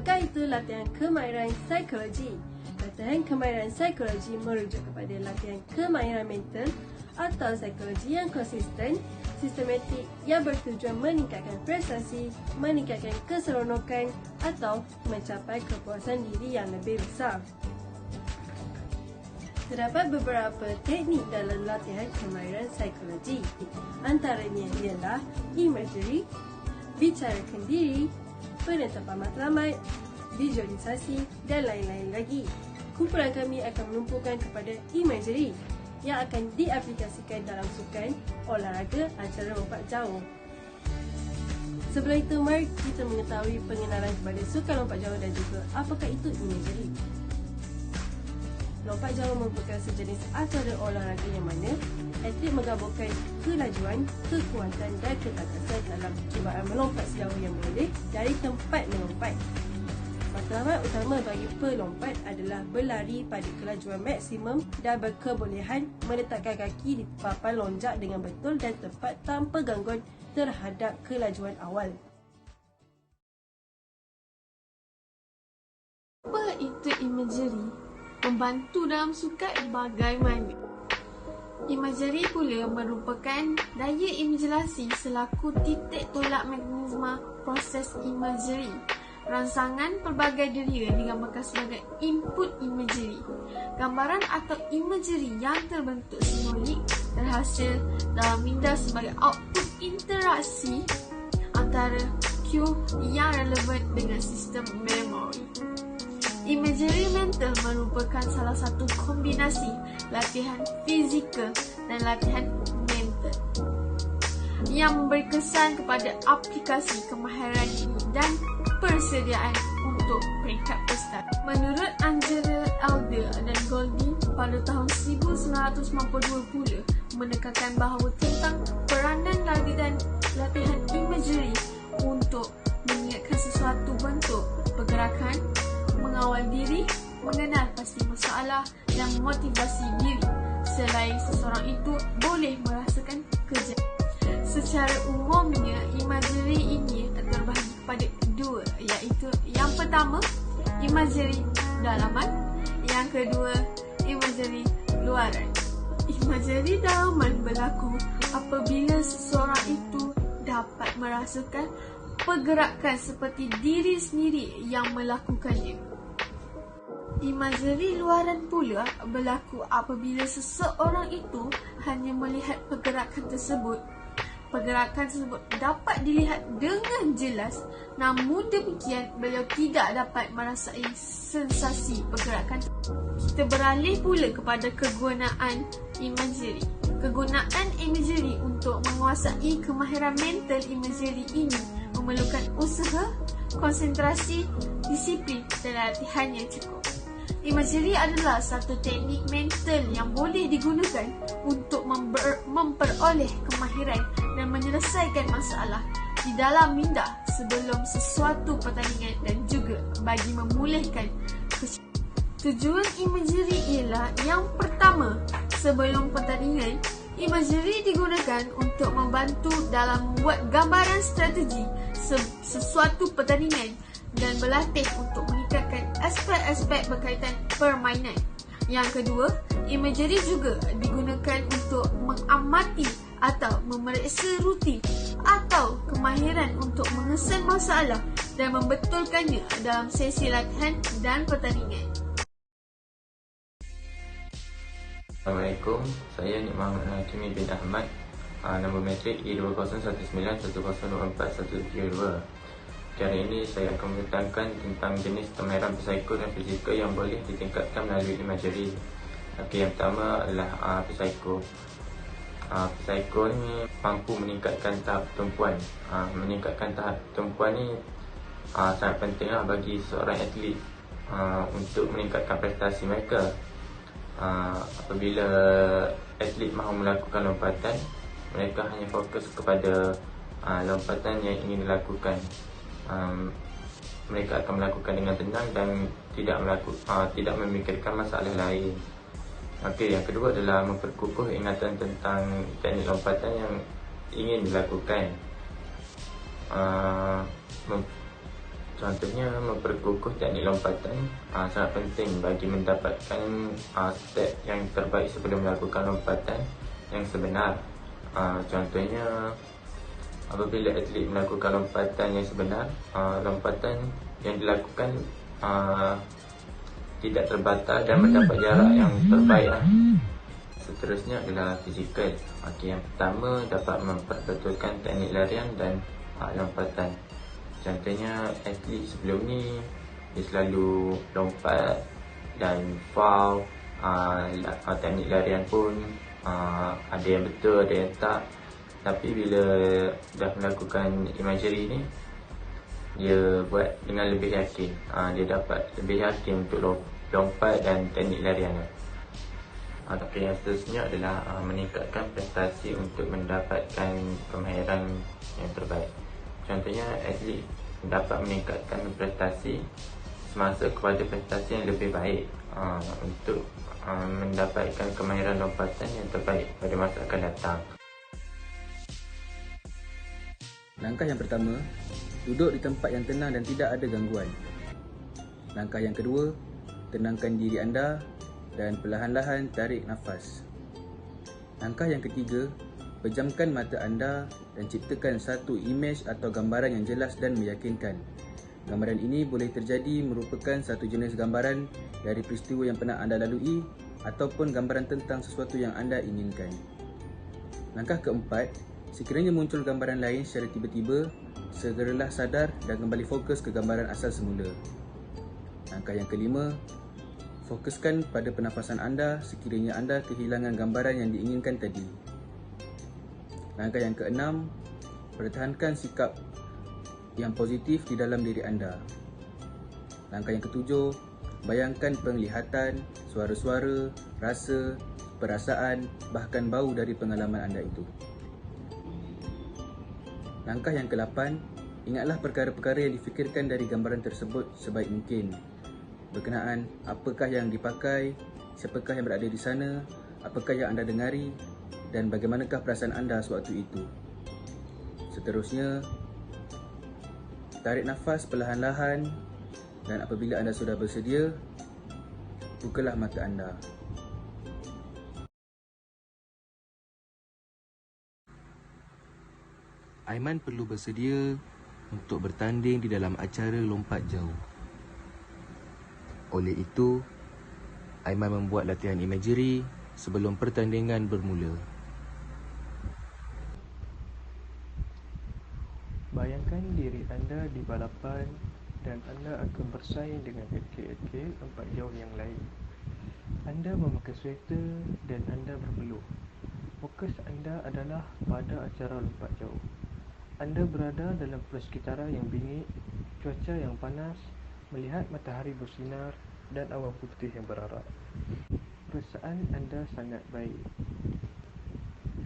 Apakah itu latihan kemahiran psikologi? Latihan kemahiran psikologi merujuk kepada latihan kemahiran mental atau psikologi yang konsisten, sistematik yang bertujuan meningkatkan prestasi, meningkatkan keseronokan atau mencapai kepuasan diri yang lebih besar. Terdapat beberapa teknik dalam latihan kemahiran psikologi. Antaranya ialah imagery, bicarakan diri, penetapan matlamat, visualisasi dan lain-lain lagi. Kumpulan kami akan menumpukan kepada imagery yang akan diaplikasikan dalam sukan, olahraga, acara lompat jauh. Sebelum itu, mari kita mengetahui pengenalan kepada sukan lompat jauh dan juga apakah itu imagery. Lompat jauh merupakan sejenis acara olahraga yang mana atlet menggabungkan kelajuan, kekuatan dan ketakasan dalam cubaan melompat sejauh yang boleh dari tempat melompat. Matlamat utama bagi pelompat adalah berlari pada kelajuan maksimum dan berkebolehan meletakkan kaki di papan lonjak dengan betul dan tepat tanpa gangguan terhadap kelajuan awal. Apa itu imagery? Membantu dalam sukan bagaimana? Imagery pula merupakan daya imajinasi selaku titik tolak mekanisme proses imagery. Rangsangan pelbagai deria digambarkan sebagai input imagery. Gambaran atau imagery yang terbentuk simbolik terhasil dalam minda sebagai output interaksi antara cue yang relevan dengan sistem memori. Imagery mental merupakan salah satu kombinasi latihan fizikal dan latihan mental yang memberi kesan kepada aplikasi kemahiran ini dan persediaan untuk peringkat prestasi. Menurut Angela Elder dan Golding pada tahun 1992 pula menekankan bahawa tentang peranan latihan imagery untuk mengingatkan sesuatu bentuk pergerakan, mengawal diri, mengenal pasti masalah dan memotivasi diri. Selain seseorang itu boleh merasakan kerja. Secara umumnya, imagery ini terbahagi kepada dua, iaitu yang pertama, imagery dalaman, yang kedua, imagery luaran. Imagery dalaman berlaku apabila seseorang itu dapat merasakan pergerakan seperti diri sendiri yang melakukannya. Imagery luaran pula berlaku apabila seseorang itu hanya melihat pergerakan tersebut. Pergerakan tersebut dapat dilihat dengan jelas, namun demikian beliau tidak dapat merasai sensasi pergerakan. Kita beralih pula kepada kegunaan imagery. Kegunaan imagery untuk menguasai kemahiran mental imagery ini memerlukan usaha, konsentrasi, disiplin dan latihan yang cukup. Imagery adalah satu teknik mental yang boleh digunakan untuk memperoleh kemahiran dan menyelesaikan masalah di dalam minda sebelum sesuatu pertandingan dan juga bagi memulihkan keseimbangan. Tujuan imagery ialah yang pertama, sebelum pertandingan, imagery digunakan untuk membantu dalam membuat gambaran strategi sesuatu pertandingan dan berlatih untuk meningkatkan aspek-aspek berkaitan permainan. Yang kedua, imagery juga digunakan untuk mengamati atau memeriksa rutin atau kemahiran untuk mengesan masalah dan membetulkannya dalam sesi latihan dan pertandingan. Assalamualaikum, saya Nik Muhammad Hakimi bin Ahmad, nombor metrik E201910241132. Kali ini saya akan menerangkan tentang jenis kemahiran psiko dan fizikal yang boleh ditingkatkan melalui imagery. Yang pertama adalah psiko. Psiko ni mampu meningkatkan tahap tumpuan. Meningkatkan tahap tumpuan ni sangat penting bagi seorang atlet untuk meningkatkan prestasi mereka. Apabila atlet mahu melakukan lompatan, mereka hanya fokus kepada lompatan yang ingin dilakukan. Mereka akan melakukan dengan tenang dan tidak memikirkan masalah lain. Yang kedua adalah memperkukuh ingatan tentang teknik lompatan yang ingin dilakukan. Contohnya, memperkukuh teknik lompatan sangat penting bagi mendapatkan step yang terbaik sebelum melakukan lompatan yang sebenar. Contohnya, apabila atlet melakukan lompatan yang sebenar, lompatan yang dilakukan tidak terbatal dan mendapat jarak yang terbaik. Seterusnya adalah fizikal. Yang pertama, dapat memperbetulkan teknik larian dan lompatan. Contohnya, atlet sebelum ni dia selalu lompat dan foul. Teknik larian pun ada yang betul, ada yang tak. Tapi bila dah melakukan imagery ni, dia buat dengan lebih yakin. Dia dapat lebih yakin untuk lompat dan teknik larian. Yang seterusnya adalah meningkatkan prestasi untuk mendapatkan kemahiran yang terbaik. Contohnya, atlet dapat meningkatkan prestasi semasa kepada prestasi yang lebih baik untuk mendapatkan kemahiran lompatan yang terbaik pada masa akan datang. Langkah yang pertama, duduk di tempat yang tenang dan tidak ada gangguan. Langkah yang kedua, tenangkan diri anda dan perlahan-lahan tarik nafas. Langkah yang ketiga, pejamkan mata anda dan ciptakan satu imej atau gambaran yang jelas dan meyakinkan. Gambaran ini boleh terjadi merupakan satu jenis gambaran dari peristiwa yang pernah anda lalui ataupun gambaran tentang sesuatu yang anda inginkan. Langkah keempat, sekiranya muncul gambaran lain secara tiba-tiba, segeralah sadar dan kembali fokus ke gambaran asal semula. Langkah yang kelima, fokuskan pada pernafasan anda sekiranya anda kehilangan gambaran yang diinginkan tadi. Langkah yang keenam, pertahankan sikap yang positif di dalam diri anda. Langkah yang ketujuh, bayangkan penglihatan, suara-suara, rasa, perasaan, bahkan bau dari pengalaman anda itu. Langkah yang ke-8, ingatlah perkara-perkara yang difikirkan dari gambaran tersebut sebaik mungkin. Berkenaan apakah yang dipakai, siapakah yang berada di sana, apakah yang anda dengari dan bagaimanakah perasaan anda sewaktu itu. Seterusnya, tarik nafas perlahan-lahan dan apabila anda sudah bersedia, bukalah mata anda. Aiman perlu bersedia untuk bertanding di dalam acara lompat jauh. Oleh itu, Aiman membuat latihan imagery sebelum pertandingan bermula. Bayangkan diri anda di balapan dan anda akan bersaing dengan atlet-atlet lompat jauh yang lain. Anda memakai sweater dan anda berpeluh. Fokus anda adalah pada acara lompat jauh. Anda berada dalam persekitaran yang bingit, cuaca yang panas, melihat matahari bersinar dan awan putih yang berarak. Perasaan anda sangat baik.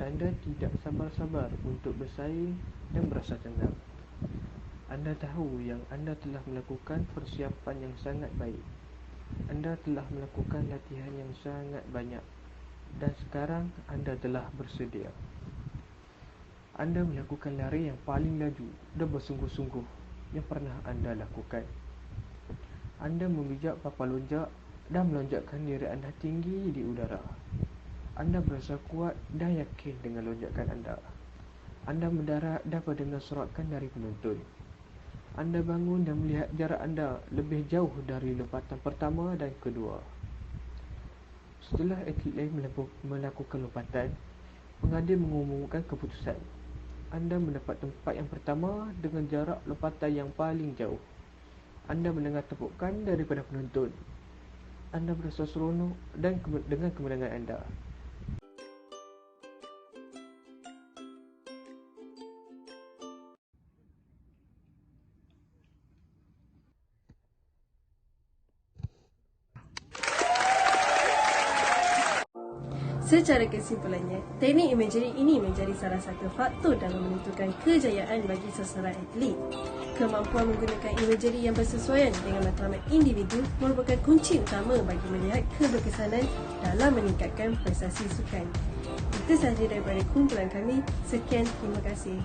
Anda tidak sabar-sabar untuk bersaing dan berasa tenang. Anda tahu yang anda telah melakukan persiapan yang sangat baik. Anda telah melakukan latihan yang sangat banyak dan sekarang anda telah bersedia. Anda melakukan lari yang paling laju dan bersungguh-sungguh yang pernah anda lakukan. Anda memijak papan lonjak dan melonjakkan diri anda tinggi di udara. Anda berasa kuat dan yakin dengan lonjakan anda. Anda mendarat dan mendengar sorakan dari penonton. Anda bangun dan melihat jarak anda lebih jauh dari lompatan pertama dan kedua. Setelah atlet lain melakukan lompatan, pengadil mengumumkan keputusan. Anda mendapat tempat yang pertama dengan jarak lompatan yang paling jauh. Anda mendengar tepukan daripada penonton. Anda berasa seronok dengan kemenangan anda. Secara kesimpulannya, teknik imagery ini menjadi salah satu faktor dalam menentukan kejayaan bagi seseorang atlet. Kemampuan menggunakan imagery yang bersesuaian dengan matlamat individu merupakan kunci utama bagi melihat keberkesanan dalam meningkatkan prestasi sukan. Itu sahaja daripada kumpulan kami. Sekian, terima kasih.